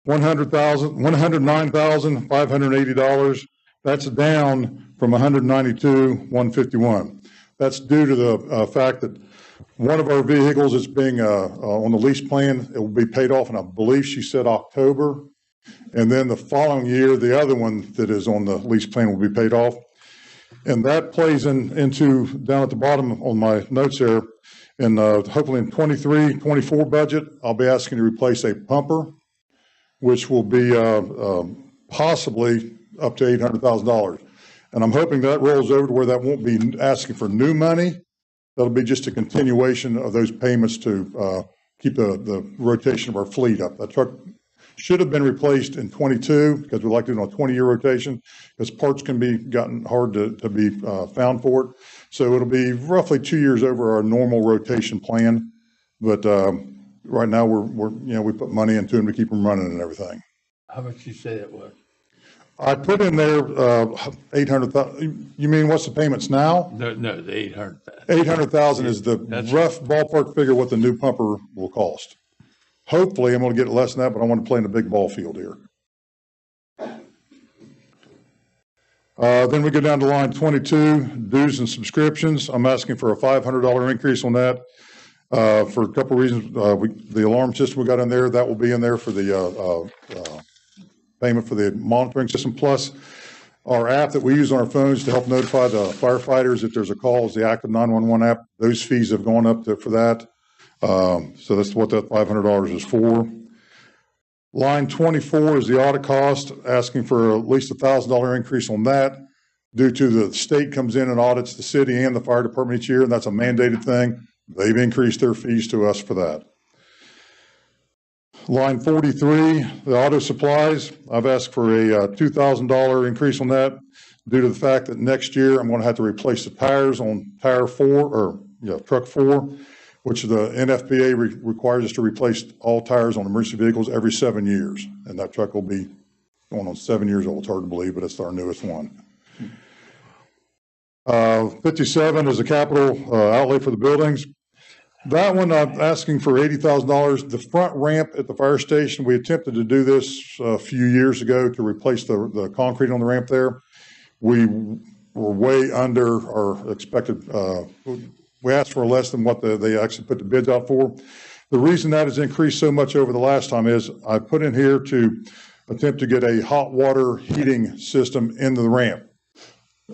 $109,580. That's down from $192,151. That's due to the fact that one of our vehicles is being on the lease plan. It will be paid off in, I believe she said, October. And then the following year, the other one that is on the lease plan will be paid off. And that plays into, down at the bottom on my notes there, and hopefully in 23-24 budget, I'll be asking to replace a pumper, which will be possibly up to $800,000. And I'm hoping that rolls over to where that won't be asking for new money. That'll be just a continuation of those payments to keep the rotation of our fleet up. That truck should have been replaced in 22 because we like to do it on a 20-year rotation because parts can be gotten hard to be found for it. So it'll be roughly 2 years over our normal rotation plan. But right now we put money into them to keep them running and everything. How much you say it was? I put in there 800,000. You mean what's the payments now? No, the 800,000. 800,000 is the rough ballpark figure what the new pumper will cost. Hopefully, I'm going to get less than that, but I want to play in a big ball field here. Then we go down to line 22, dues and subscriptions. I'm asking for a $500 increase on that for a couple of reasons. The alarm system we got in there, that will be in there for the payment for the monitoring system, plus our app that we use on our phones to help notify the firefighters if there's a call is the Active 911 app. Those fees have gone up for that. So that's what that $500 is for. Line 24 is the audit cost, asking for at least $1,000 increase on that due to the state comes in and audits the city and the fire department each year, and that's a mandated thing. They've increased their fees to us for that. Line 43, the auto supplies, I've asked for a $2,000 increase on that due to the fact that next year I'm going to have to replace the tires on truck 4, which the NFPA requires us to replace all tires on emergency vehicles every 7 years. And that truck will be going on 7 years old. It's hard to believe, but it's our newest one. 57 is the capital outlay for the buildings. That one, I'm asking for $80,000. The front ramp at the fire station, we attempted to do this a few years ago to replace the concrete on the ramp there. We were way under our expected, we asked for less than what they actually put the bids out for. The reason that has increased so much over the last time is I put in here to attempt to get a hot water heating system into the ramp.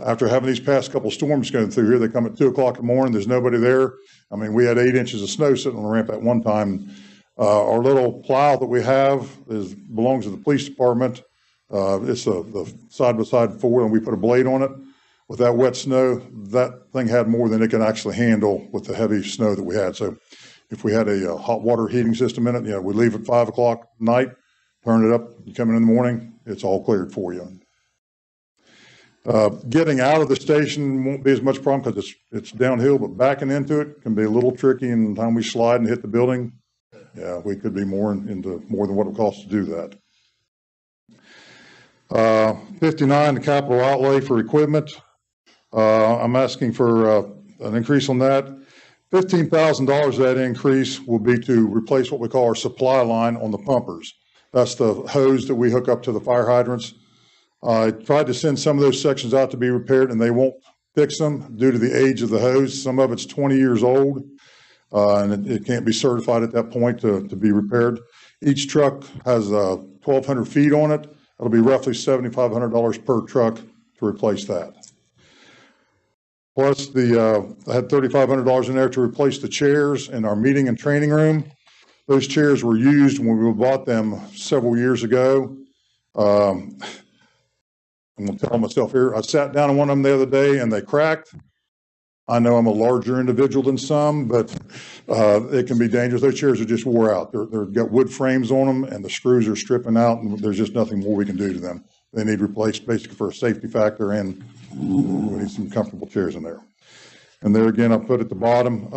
After having these past couple storms going through here, they come at 2 o'clock in the morning, there's nobody there. I mean, we had 8 inches of snow sitting on the ramp at one time. Our little plow that we have belongs to the police department. It's the side-by-side 4, and we put a blade on it. With that wet snow, that thing had more than it can actually handle with the heavy snow that we had. So if we had a hot water heating system in it, we leave at 5 o'clock at night, turn it up, you come in the morning, it's all cleared for you. Getting out of the station won't be as much problem because it's downhill, but backing into it can be a little tricky. And the time we slide and hit the building, we could be into more than what it costs to do that. 59, the capital outlay for equipment. I'm asking for an increase on that. $15,000 of that increase will be to replace what we call our supply line on the pumpers. That's the hose that we hook up to the fire hydrants. I tried to send some of those sections out to be repaired, and they won't fix them due to the age of the hose. Some of it's 20 years old, and it can't be certified at that point to be repaired. Each truck has 1,200 feet on it. It'll be roughly $7,500 per truck to replace that. Plus, I had $3,500 in there to replace the chairs in our meeting and training room. Those chairs were used when we bought them several years ago. I'm going to tell myself here, I sat down on one of them the other day and they cracked. I know I'm a larger individual than some, but it can be dangerous. Those chairs are just wore out. They've got wood frames on them, and the screws are stripping out, and there's just nothing more we can do to them. They need replaced basically for a safety factor, and we need some comfortable chairs in there. And there again, I put at the bottom,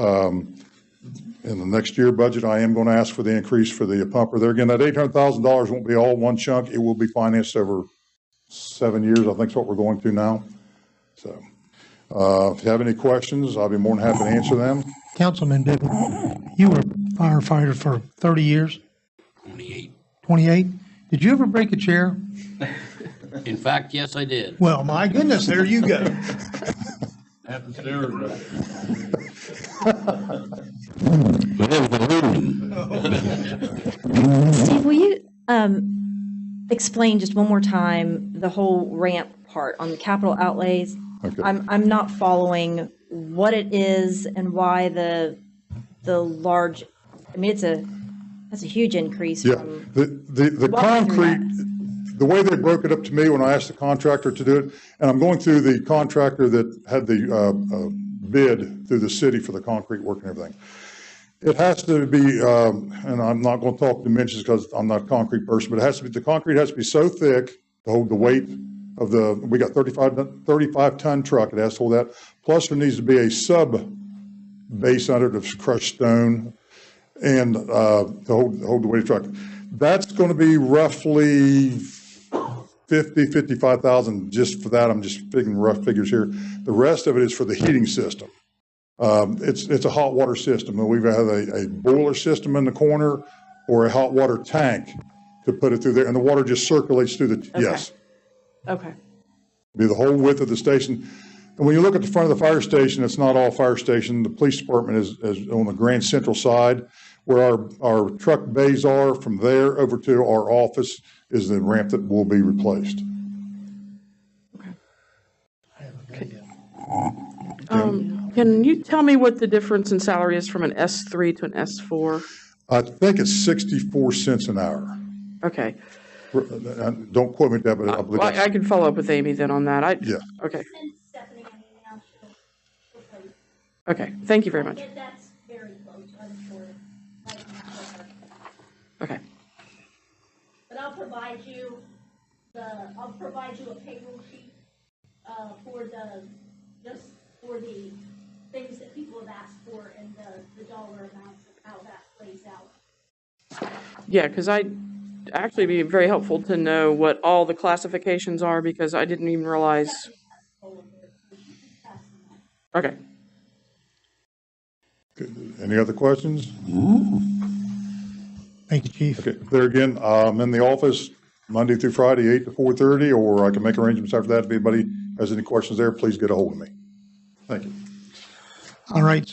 in the next year budget, I am going to ask for the increase for the pumper. There again, that $800,000 won't be all one chunk. It will be financed over 7 years, I think is what we're going to now. So if you have any questions, I'll be more than happy to answer them. Councilman Bibby, you were a firefighter for 30 years? 28. 28? Did you ever break a chair? In fact, yes, I did. Well, my goodness, there you go. Happens to everybody. But it was aluminum. Steve, will you explain just one more time the whole ramp part on the capital outlays? Okay. I'm not following what it is and why the large, I mean, that's a huge increase Yeah, from. the Walk me through concrete, the way they broke it up to me when I asked the contractor to do it, and I'm going through the contractor that had the bid through the city for the concrete work and everything. It has to be, and I'm not going to talk dimensions because I'm not a concrete person, but it has to be, the concrete has to be so thick to hold the weight of we got 35 ton truck, it has to hold that. Plus there needs to be a sub base under it of crushed stone and to hold the weight of the truck. That's going to be roughly 55,000 just for that. I'm just picking rough figures here. The rest of it is for the heating system. It's a hot water system, and we've had a boiler system in the corner or a hot water tank to put it through there, and the water just circulates through the, yes. Okay. Be the whole width of the station. And when you look at the front of the fire station, it's not all fire station. The police department is on the Grand Central side. Where our truck bays are, from there over to our office is the ramp that will be replaced. Can you tell me what the difference in salary is from an S3 to an S4? I think it's 64 cents an hour. Okay. Don't quote me on that, but I believe Well, I that's, can follow up with Amy then on that. yeah. Okay. Send Stephanie an email, she'll tell you. Okay. Thank you very much. That's very close, I'm sure. I can ask her. Okay. But I'll provide you a payroll sheet, just for the things that people have asked for and the dollar amounts of how that plays out. Yeah, because I'd actually be very helpful to know what all the classifications are because I didn't even realize. Okay. Any other questions? Thank you, Chief. Okay, there again, I'm in the office Monday through Friday, 8 to 4:30, or I can make arrangements after that. If anybody has any questions there, please get a hold of me. Thank you. All right.